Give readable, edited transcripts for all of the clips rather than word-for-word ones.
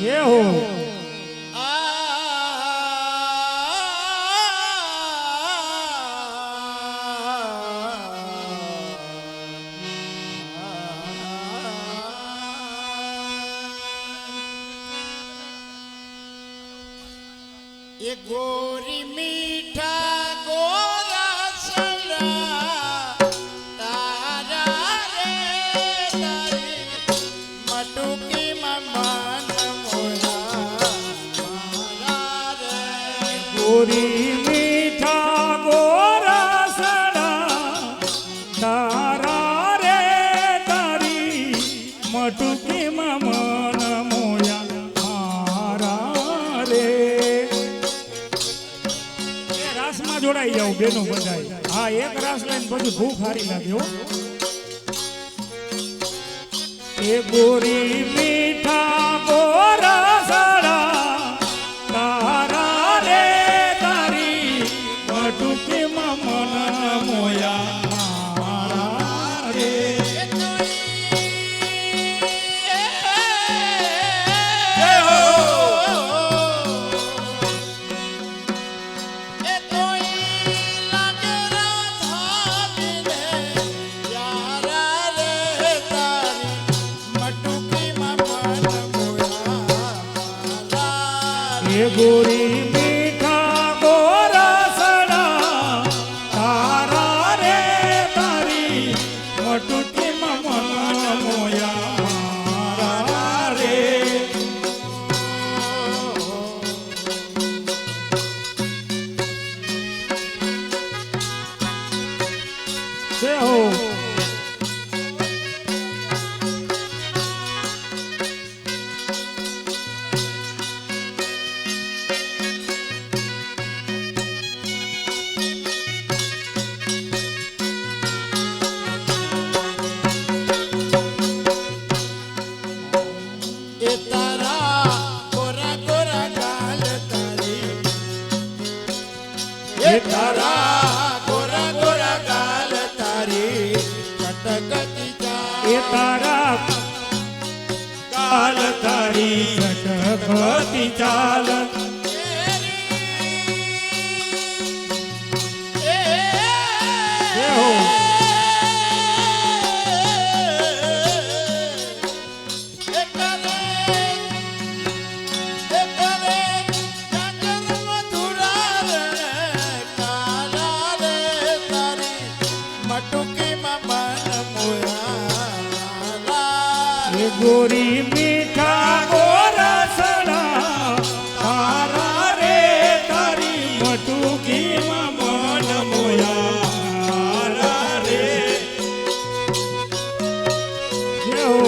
ये हो ये गोरी मीठा गोरा सला तारा रे तारी मटुकी मन मोया मारा रे गोरी मीठा गोरा सड़ा तारा रे तारी मटुकी मन मोया मारा रे रासમાં જોડાઈ જાવ બેનો બધાય હા એક રાસ લઈને પછી ભૂખ હારી લાગે હો એ ગોરી મીઠા ગોરા સડા તારા રે તારી મટુકી મન મોયા મારા રે ये गोरी मीठा गोरा सड़ा तारा रे तारी मटुकी मन मोया मारा रे से हो तारा गोरा गोरा गाल तारी कटकती ये तारा काल तारी कटकती चाल हो ये गोरी मीठा गोरा सड़ा तारा रे तारी मटुकी मन मोया मारा रे ये हो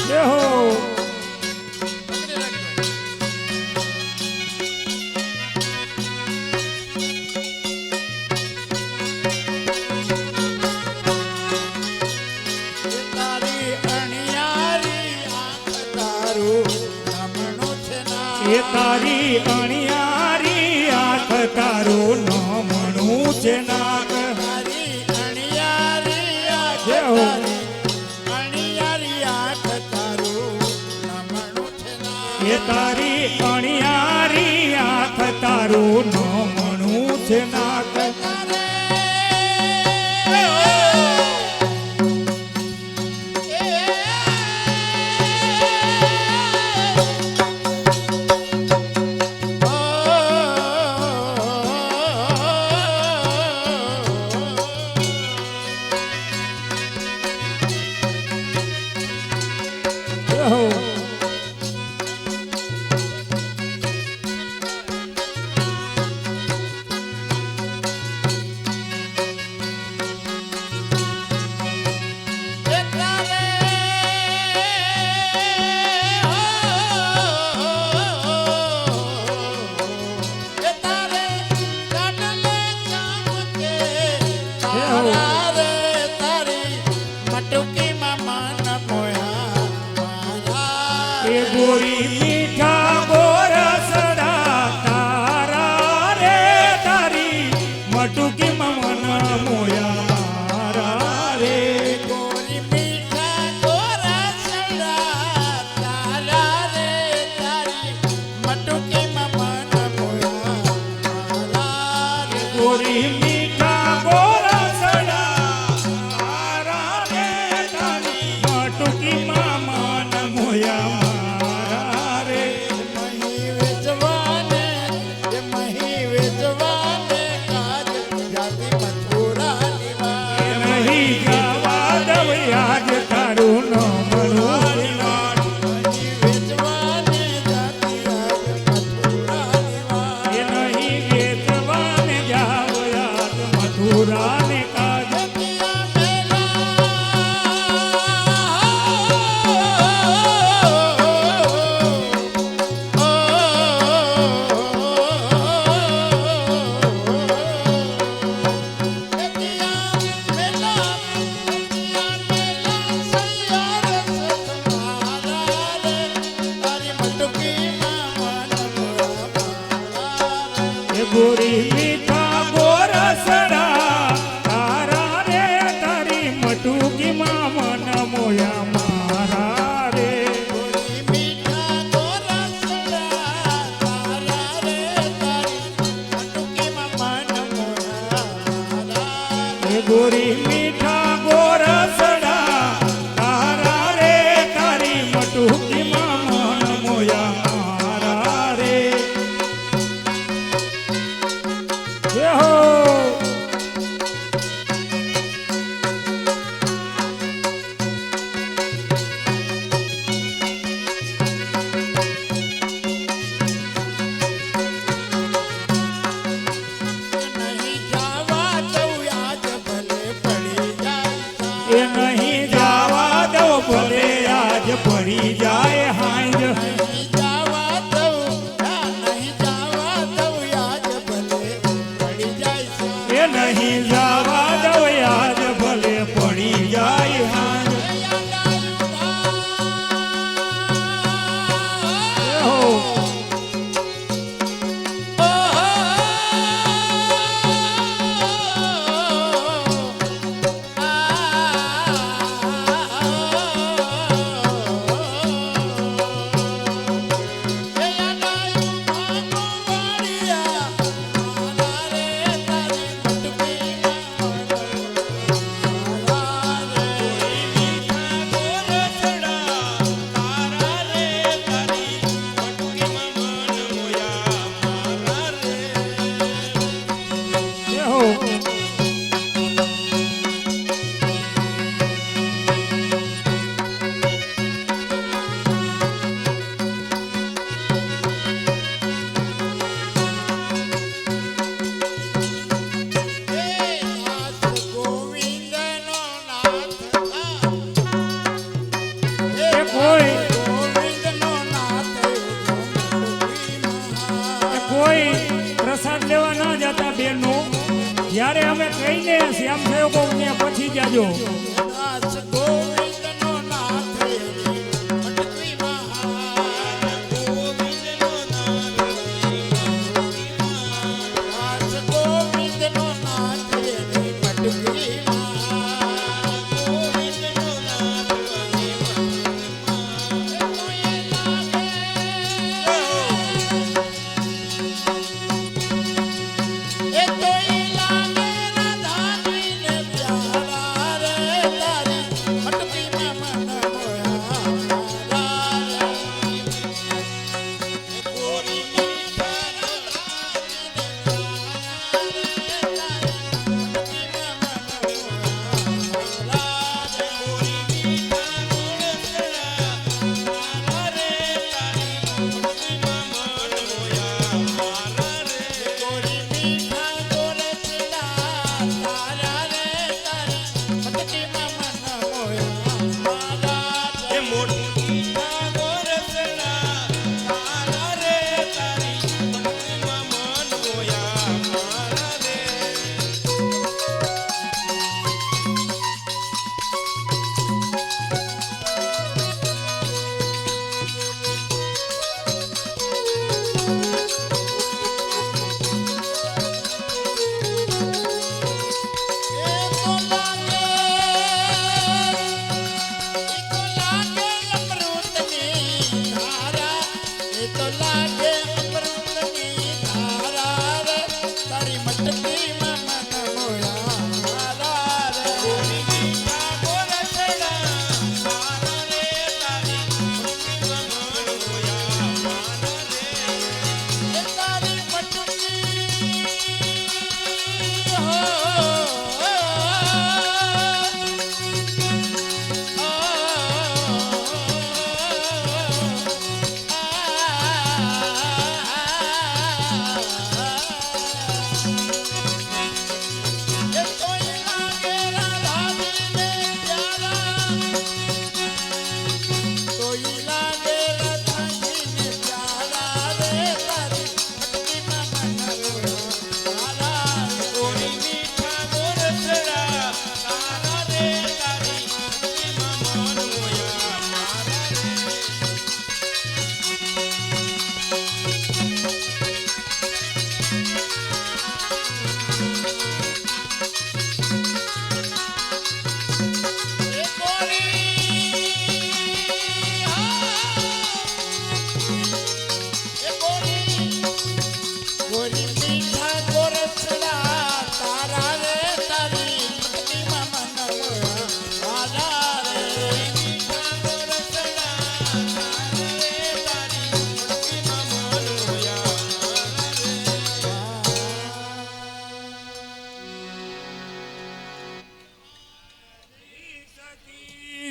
ये हो ये तारी अणियारी आँख तारो नमणું છે નાક तारी अणियारी आँख हो तारी अणियारी आँख तारो नमणुं છે નાક ये तारी अणियारी आँख तारो नमणुं છે નાક ગોરી મીઠા ગોરસડા તારા રે તારી મટુકીમાં મન મોયા મારા રે મહી વેચવાને કાજ જાતિ મથુરાની વાત. નહીં જવા દવ યાદ તારું ન મળું મહી વેચવાને જાતિ આજ મથુરાની વાત. એ નહીં વેચવાને જાવ યાદ મથુરાને કાજ જગિયા મેલા એ ગોરી મીઠા ગોરસડા તારા રે તારી મટુકીમાં મન મોયા મારા રે એ ગોરી મીઠા ગોરસડા તારા રે તારી મટુકીમાં મન મોયા મારા રે એ હો એ નહીં જાવા દો ભલે આજ પડી જાય હાંજ એ નહીં જાવા દો આજ ભલે પડી જાય હાંજ એ હો એ હો એ કોઈ કોઈ પ્રસાદ લેવા ના જતા બેનો જ્યારે અમે કહીને શ્યામ થયો ને પછી જાજો એ તો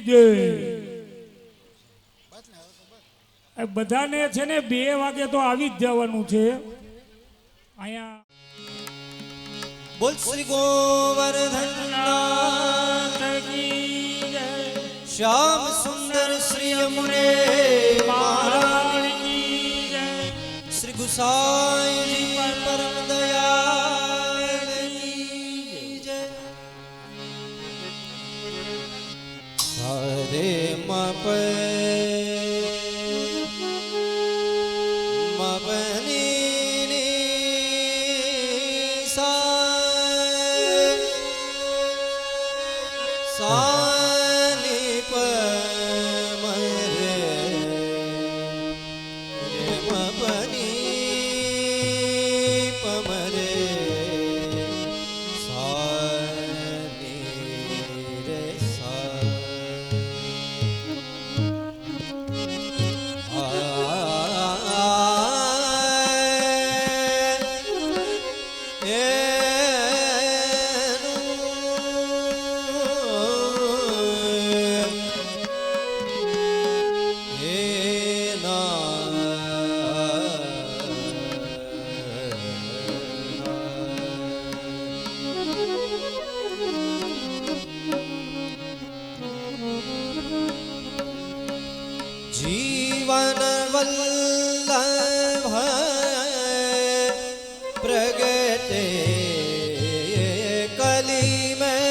જય આ બધાને છે ને 2 વાગે તો આવી જ જવાનું છે અહીંયા બોલ શ્રી ગોવર્ધન નાથ કી જય શ્યામ સુંદર શ્રી યમુને મહારાજ કી જય શ્રી ગુસાઈજી પરમ દયાળ કી જય સારે મપ મબની સાની પમરે મબની પમરે સાની રે સા जीवन वल्लभ प्रगटे कली में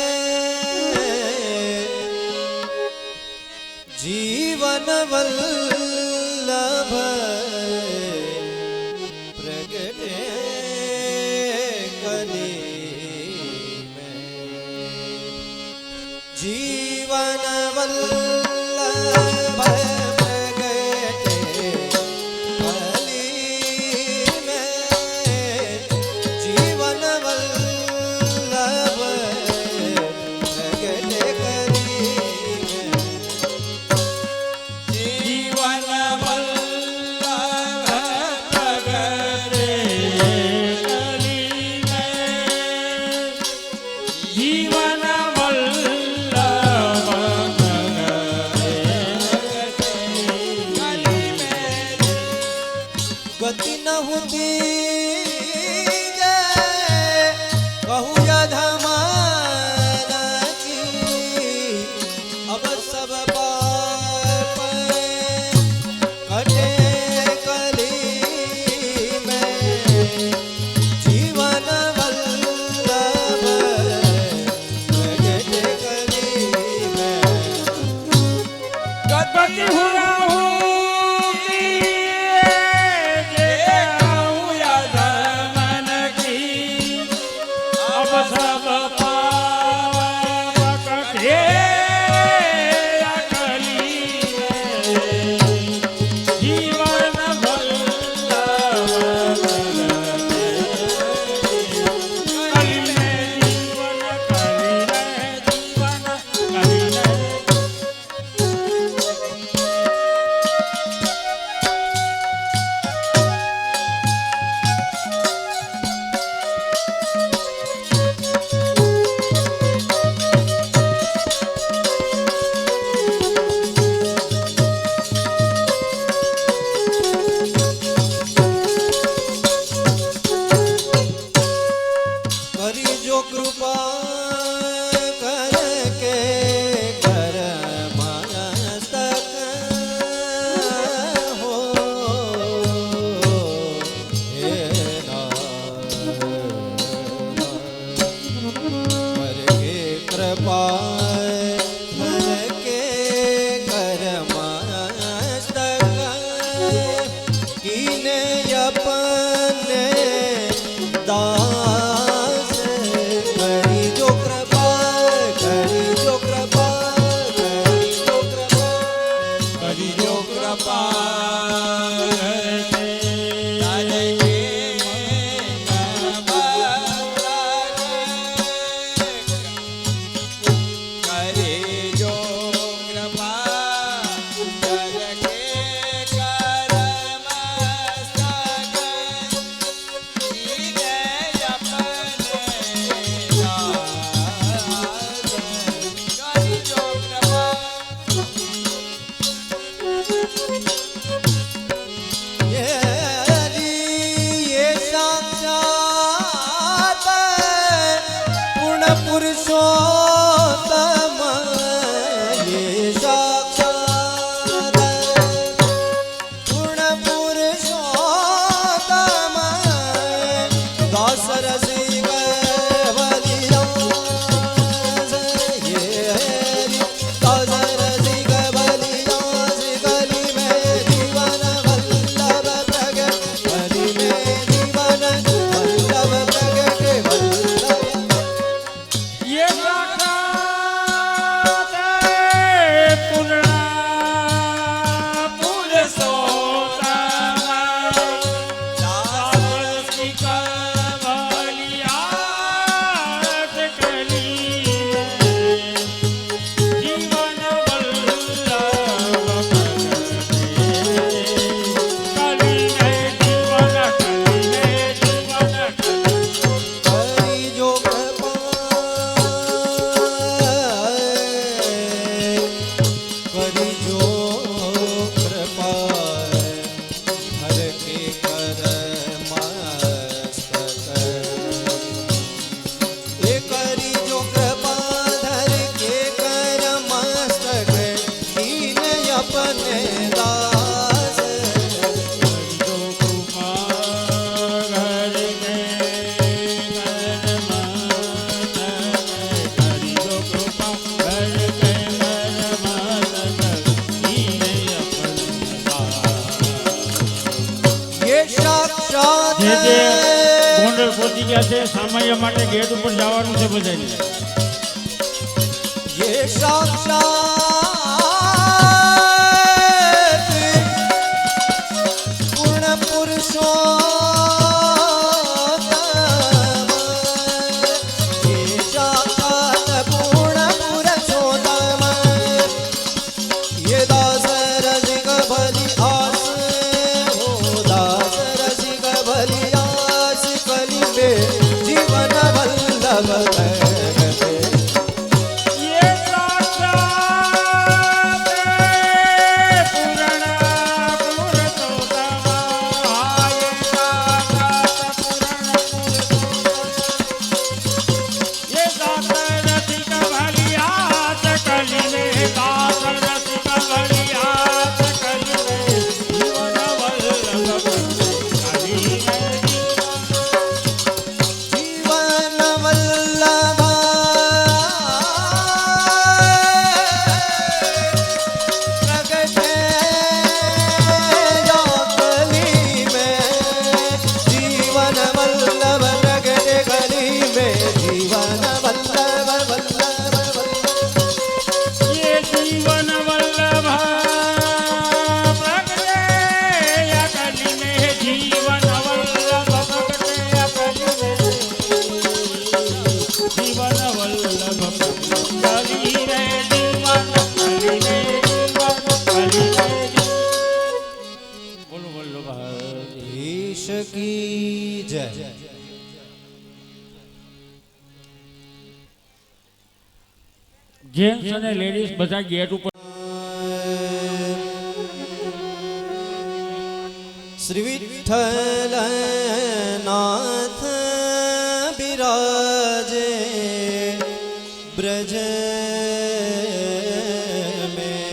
जीवन वल्लभ प्रगटे कली में जीवन वल्लभ गति न होती कहूँ यधमान की अब सब पाप कटे कली में जीवन वल्लभ प्रगटे कली में गणपति हुआ कृपा करके कर मस्तक हो हे करके कृपा करके कर मस्तक कीने अपने दास करी जो कृपा करी जो कृपा करी जो कृपा करी जो कृपा तारे के करे जो कृपा तारे के कर मस्तक कर मस्तक ये करी जो कृपा धर के कर मस्तक दीन अपने दास जो कृपा घर के करी जो कृपा घर के ये साक्षात જે જે ગોંડલ પહોંચી ગયા છે સામાન્ય માટે ગેટ ઉપર જવાનું છે બધાને ये साक्षात पूर्ण पुरुषोत्तम ये साक्षात पूर्ण पुरुषोत्तम ये दास रसिक बलि आस हो दास रसिक बलि आस कलि में जीवन वल्लभ करते ये साक्षात पूर्ण पुरुषोत्तम ये साक्षात पूर्ण पुरुषोत्तम ये दास रसिक बलिहास कलि में दास रसिक बलिहास कलि में जीवन वल्लभ कलि में जीवन वल्लभ प्रगटे कली में जीवन वल्लभ प्रगटे कली में जीवन वल्लभ वल्लभ ये जीवन वल्लभ प्रगटे कलि में जीवन वल्लभ प्रगटे कलि में जीवन वल्लभ कलि रे जीवन कलि रे जीवन कलि रे बोलो वल्लभ ईश की जय જેન્ટ્સ અને લેડીઝ બધા ગેટ ઉપર श्री विठ्ठल नाथ विराजे ब्रज में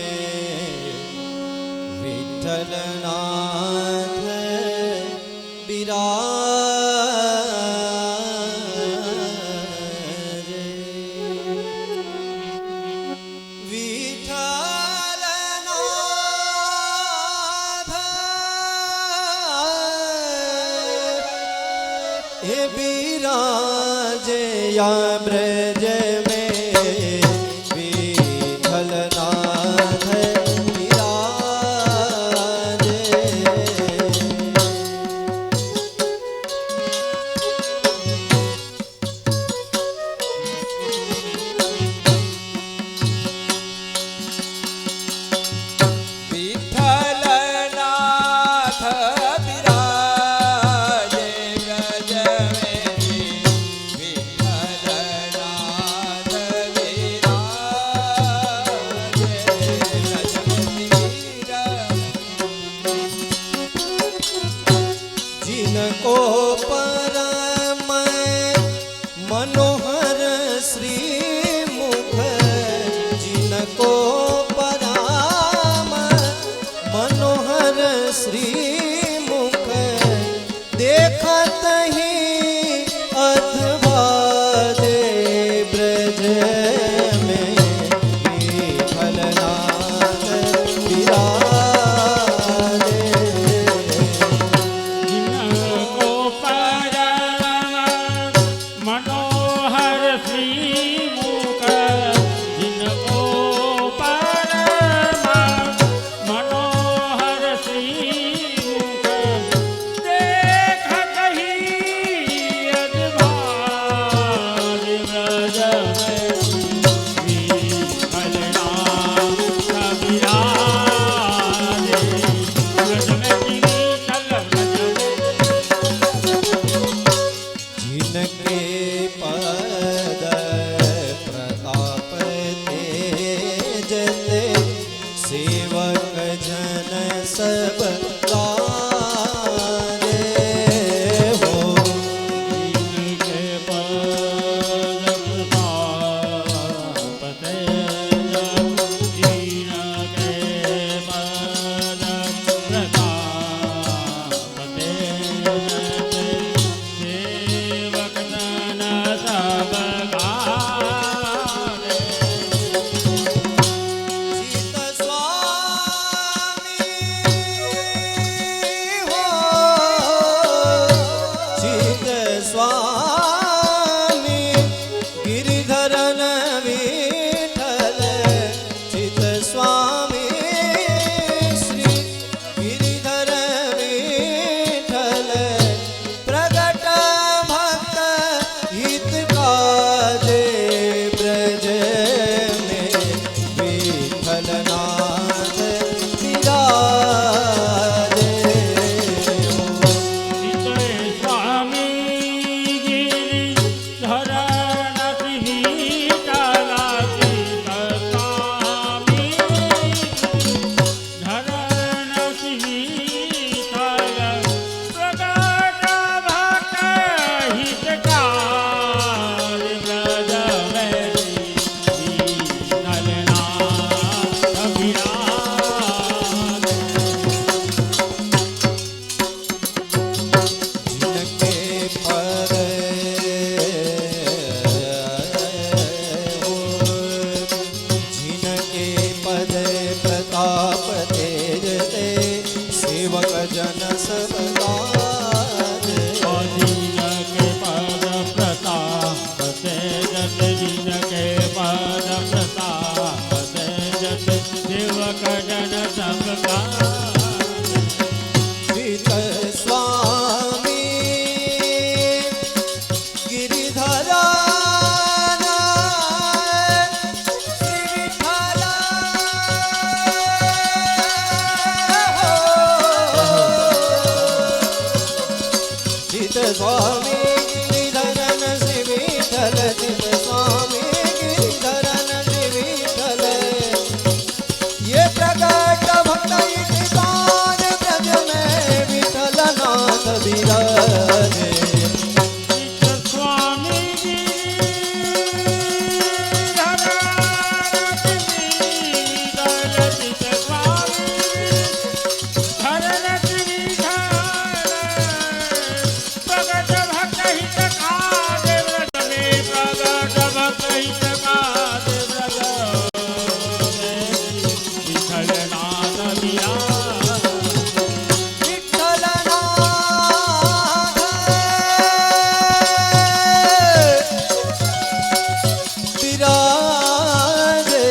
विठ्ठल नाथ विराजे विठ्ठल नाथ हे विराजे या ब्रज में विठ्ठल नाथ विराजे विठ्ठल नाथ विराजे ब्रज में विठ्ठल नाथ विराजे ब्रज जिनको परम मनोहर श्री मुख जिनको परम मनोहर श्री मुख देखत ही अथवा दे ब्रज में विठ्ठल नाथ विराजे जिनको परम मनोहर श्री मुख जिनको परम मनोहर श्री मुख देखत ही ચિત સ્વામી ગિરિધરન શ્રી વિઠ્ઠલ ચિત સ્વામી ગિરિધરન શ્રી વિઠ્ઠલ ये प्रकट भक्त इतिकान ब्रज में विठल नाथ विराजे સ્વામી विठल नाथ विराजे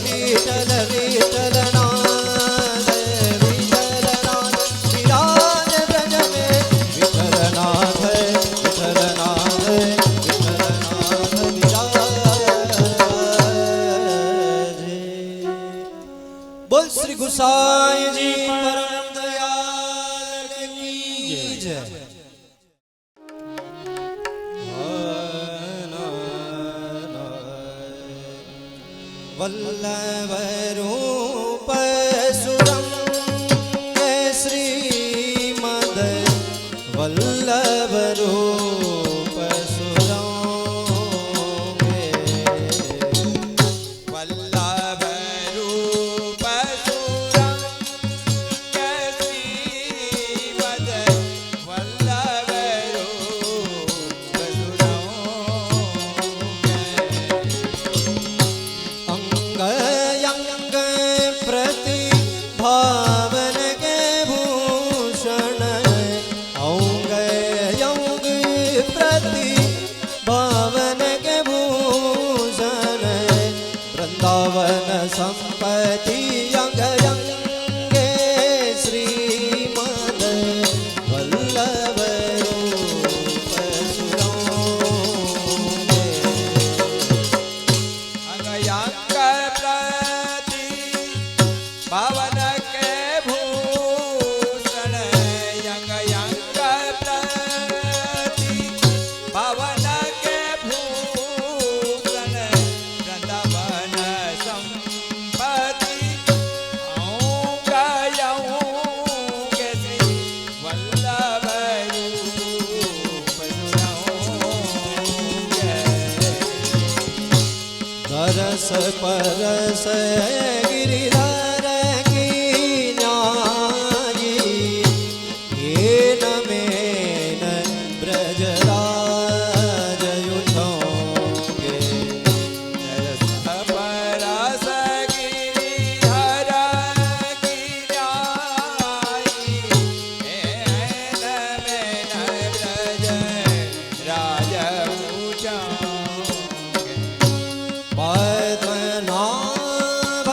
विठल विठल नाथ विराजे ब्रज में विठल नाथ विराजे बोल श्री गुसाई जी परम दयाल की जय वल्लभ रूप सुरम श्रीमद वल्लभ रूप सुरम वल्लभ रूप सुरं श्रीमद वल्लभ रूप सुरं अंग अंग प्रति भावन के भूषण अंग अंग प्रति भावन के भूषण वृंदावन संपत्ति अंग अंगे श्रीमद वल्लभ रूप सुरंगे अंगयांग प्रति भवन के भूषण अंगयांग प्रति भवन के भूषण वृंदावन संपत्ति अंग अंग श्री वल्लभ रूप सुरंगे दरस परस गिरिधर की न्यायी येन मेन ब्रजराज युषोगे अपरस गिरिधर की न्यायी एन मेन ब्रज राज ऊंचागे पद्मनाभ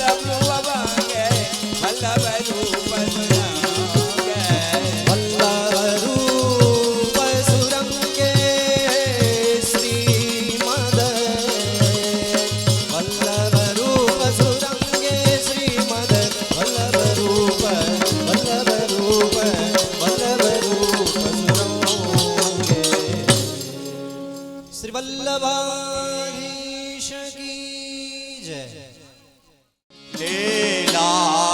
સુરભ ભાગે વલ્લભ રૂપ સુરંગે વલ્લભ રૂપ સુરંગે શ્રીમદ વલ્લભ રૂપ સુરંગે શ્રીમદ વલ્લભ રૂપ સુરંગે શ્રી વલ્લભાધીશ કી જય લીલા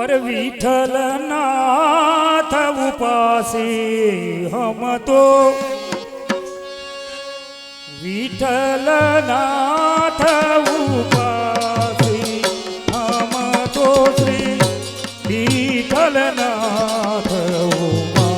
अरे विठल नाथ उपासी हम तो विठल नाथ उपासी हम तो श्री विठल नाथ उपासी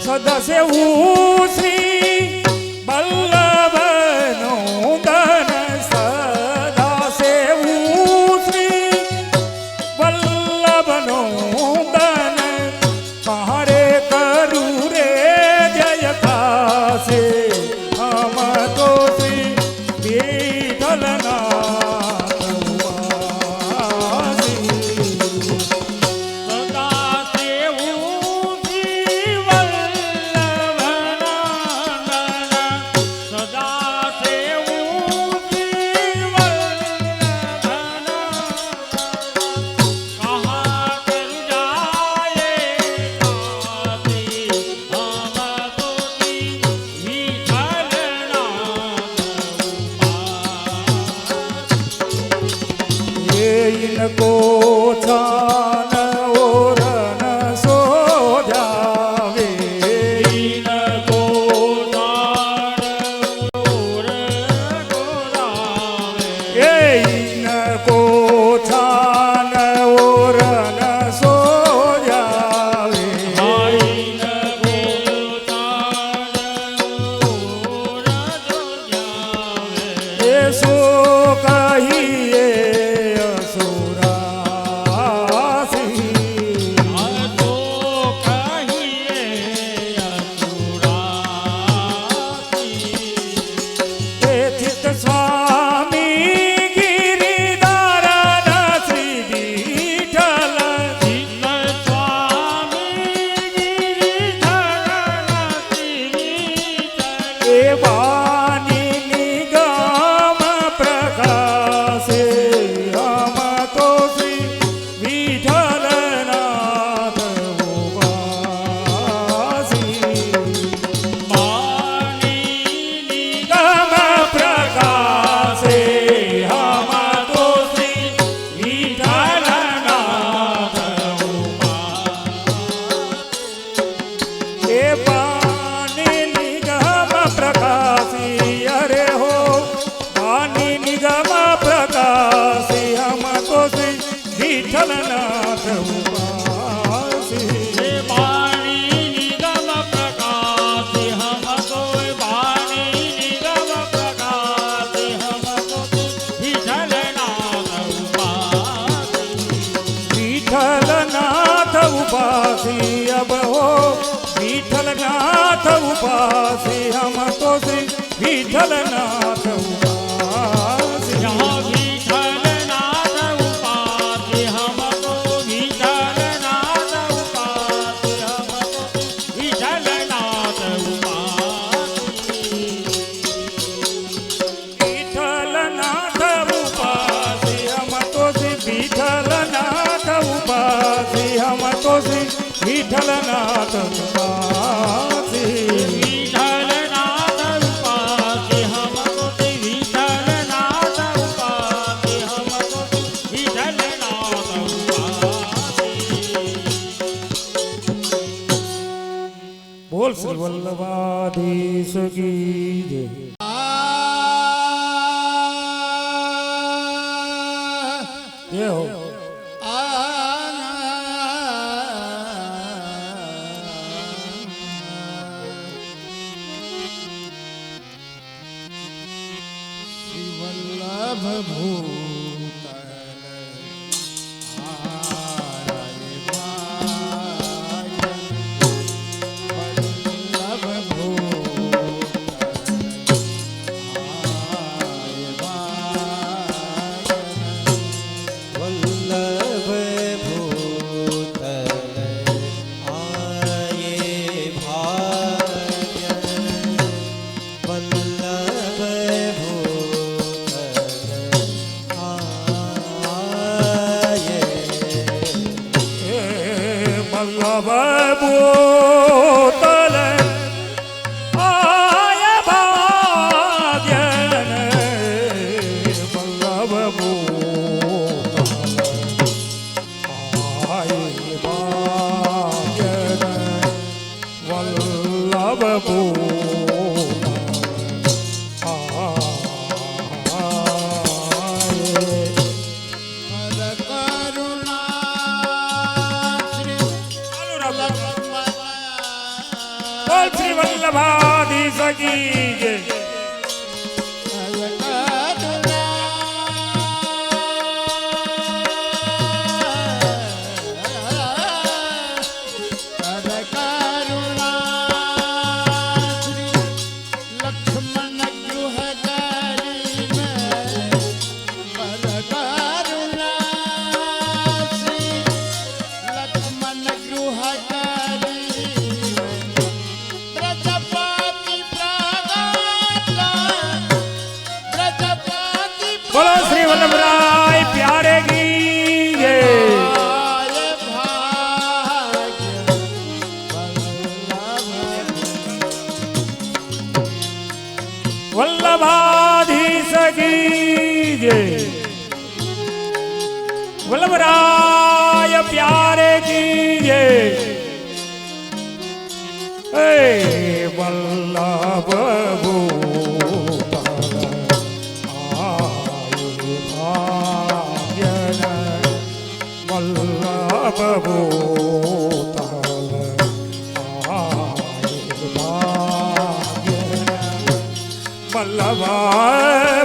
સદસે શ્રી બલ્લભનો દન સદાસે શ્રી વલ્લભનો દન મારે કરું રે જય કાશે હમ તો શ્રી વિઠ્ઠલનાથ ઉપાસી. इनको छान ओरन सो जावे इनको छान ओरन सो जावे इनको छान ओरन सो जावे इनको छान ओरन सो जावे सो कहिए विठ्ठलनाथ उपासी वाणी निगम प्रकाशि हम तो वाणी निगम प्रकाशि हम तो विठ्ठलनाथ उपासी विठ्ठलनाथ उपासी अब हो विठ्ठलनाथ उपासी हम तो श्री विठ्ठलनाथ उपासी यहाँ विठ्ठलनाथ उपासी विठ्ठलनाथ उपासी हम तो विठ्ठलनाथ उपासी हम तो विठ्ठलनाथ उपासी. बोल श्री वल्लभाधीश की जय. ये हो વલ્લભ ભૂતલ ભૂતલ આય ભાગ્યન વલ્લભ ભૂતલ આય ભાગ્યન વલ્લભ શ્રી વલ્લભાધીશ કી જય. બોલો શ્રી વલ્લભરાય પ્યારે કી જય. વલ્લભાધીશ કી જય. વલ્લભરાય પ્યારે કી જય. હે વલ્લભ વલ્લભ ભૂતલ વલ્લભ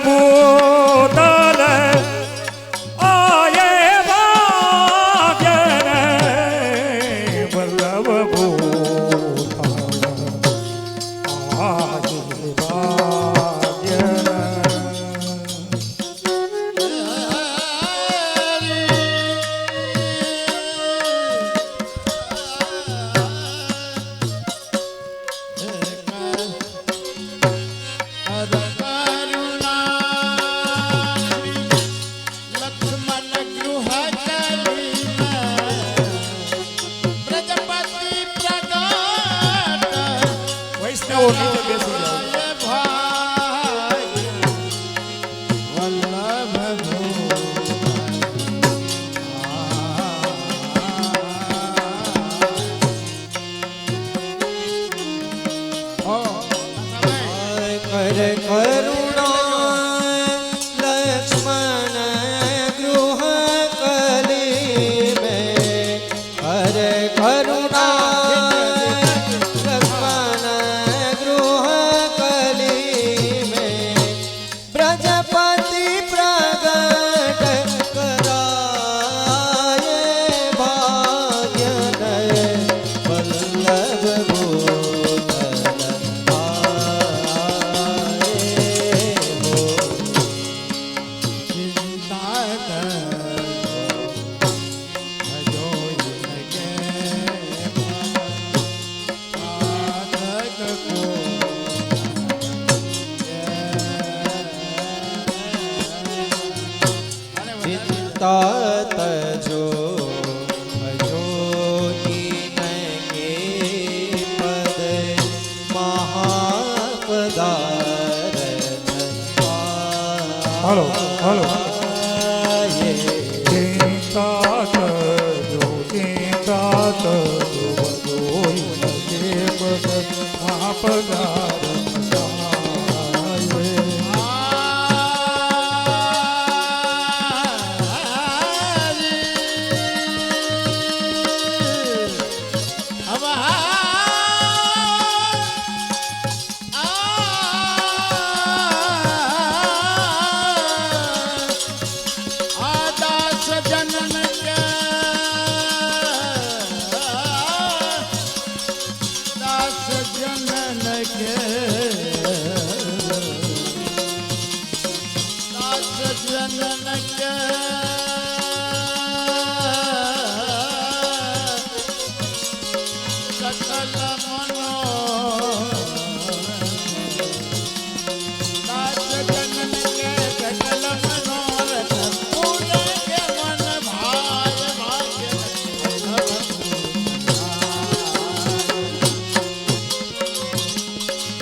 ભૂતલ આયે ભાગ્યન વલ્લભ ભૂતલ આયે ભાગ્યન. વૈષ્ણવો નીચે બેસી જાઓ. કરે કરુણા લક્ષ્મણ ગૃહ કલી મેં કરે કરુણા લક્ષ્મણ ગૃહ કલી મેં પ્રજાપતિ પ્રગટ કરાય ભાગ્ય વલ્લભ તજો ભજોની પદ મહાપદાર હાલો હાલો. ચિંતા તજો ચિંતા તજો મહાપદાર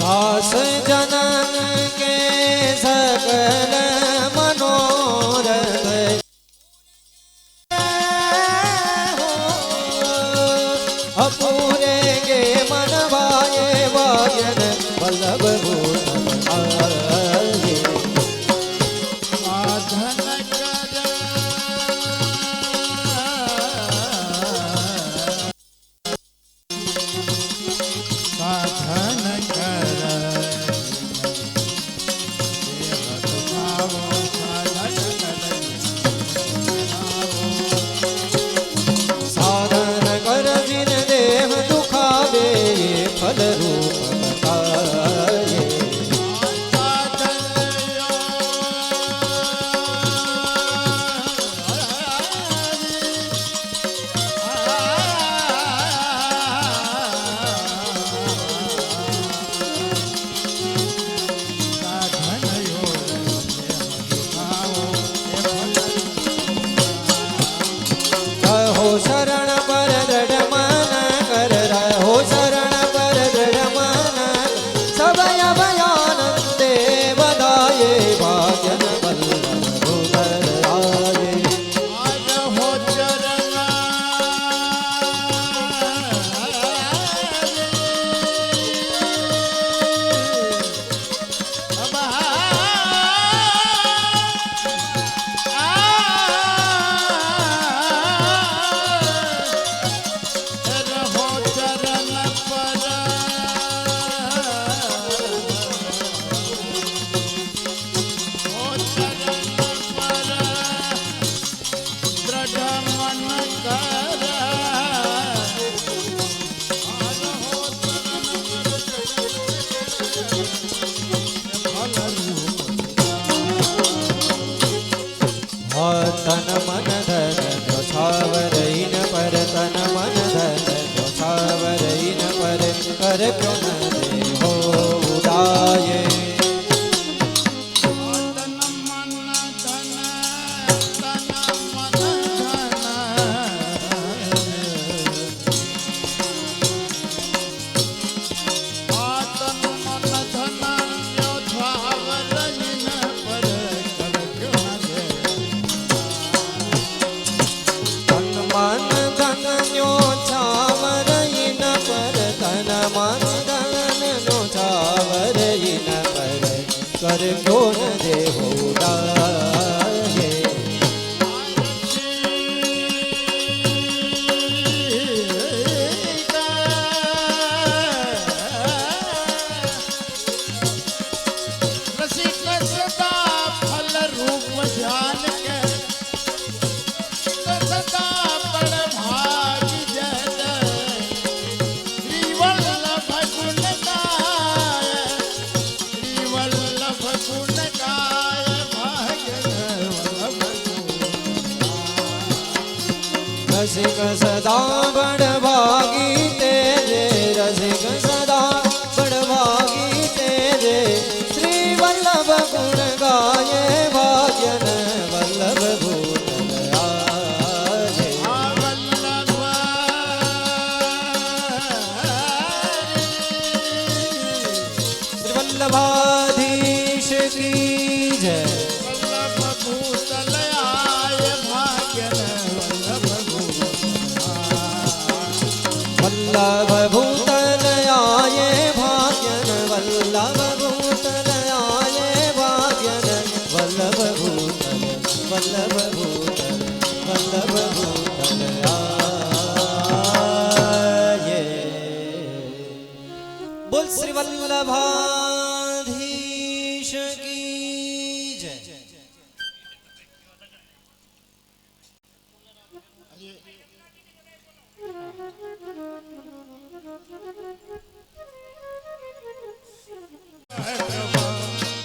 दास जनन के सकल मनोरथ अपूरेंगे मन भाए वायन वल्लभ भूषण आये। साधन कर साधन कर साधन कर जिन देह दुखावे ये फल रूप बताए। रहो शरण पर दृढ़ मन कर रहो शरण पर दृढ़ मन सबय भयानंदे बधाये भाजन वल्लभ उदर आये। तन मन धन न्योछावर इन पर तन मन धन न्योछावर इन पर कर क्यों न देहो उदाये। मन धन न्योछावर इन पर तन मन धन न्योछावर इन पर कर क्यों न देहो उदाये। फल रूप ध्यान के सदा पर भाग जन श्री वल्लभ गुण गाय श्री वल्लभ गुण गाय भाग्य वल्लभ रसिक सदा बड़ भागी तेरे रसिक सदा बड़ भागी तेरे श्री वल्लभ गुण गाये भाग्यन वल्लभ भूषण आये। श्री वल्लभाधीश की जय। वल्लभ भूतल आय भाग्यन वल्लभ वल्लभ भूतल आये भाग्यन वल्लभ भूतल आये भाग्यन वल्लभ भूतल वल्लभ भूतल वल्लभ भूतल आये। बोल श्री वल्लभाधीश की जय।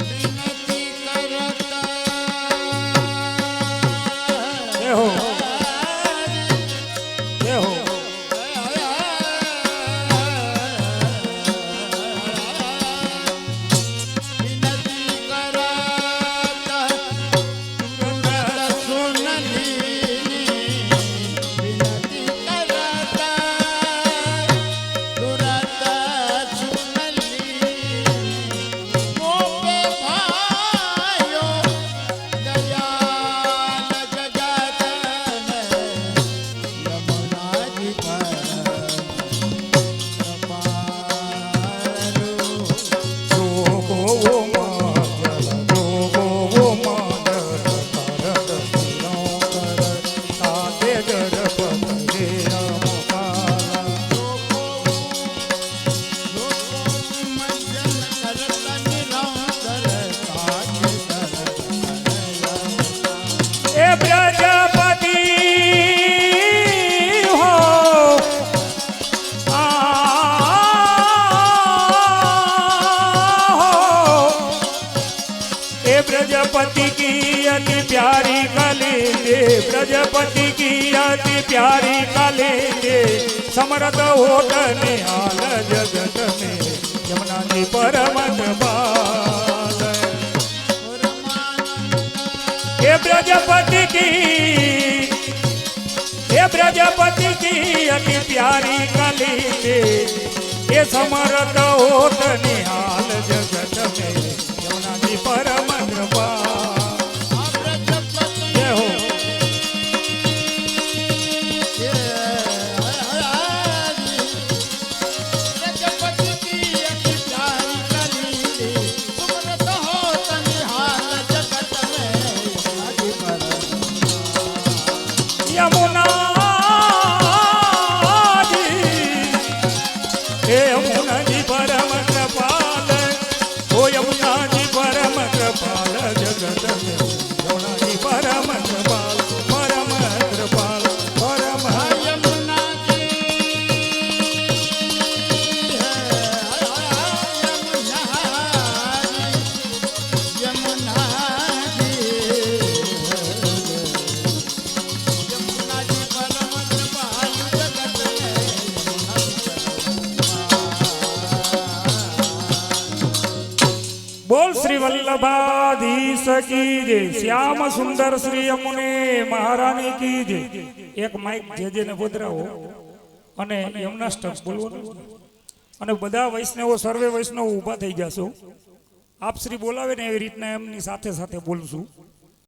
विनती करता जय हो जय हो। विनती करता सुन लीनी विनती करता तुरंत सुन ली ब्रजपति की अति प्यारी कली दे ब्रजपति की अति प्यारी कली दे समरत होत निहाल जगत में यमुना जी परम बाल हे ब्रजपति की अति प्यारी कली दे ये समरत होत निहाल जगत में यमुना जी परम जय हो यमुना जी हे यमुना जी परम कृपाल ओ यमुना जी परम कृपाल जगत में यमुना जी परम कृपाल परम कृपाल परम यमुना जी यमुना जी यमुना जी परम कृपाल जगत में बोल श्री वल्लभाधीश की जय श्याम सुंदर श्री यमुने महारानी की जय एक માઈક જેજેને બોધરાવો અને યમુના સ્ટક બોલવાનું અને બધા વૈષ્ણવો સર્વે વૈષ્ણવો ઊભા થઈ જશો આપ શ્રી બોલાવે ને એવી રીતના એમની સાથે સાથે બોલશું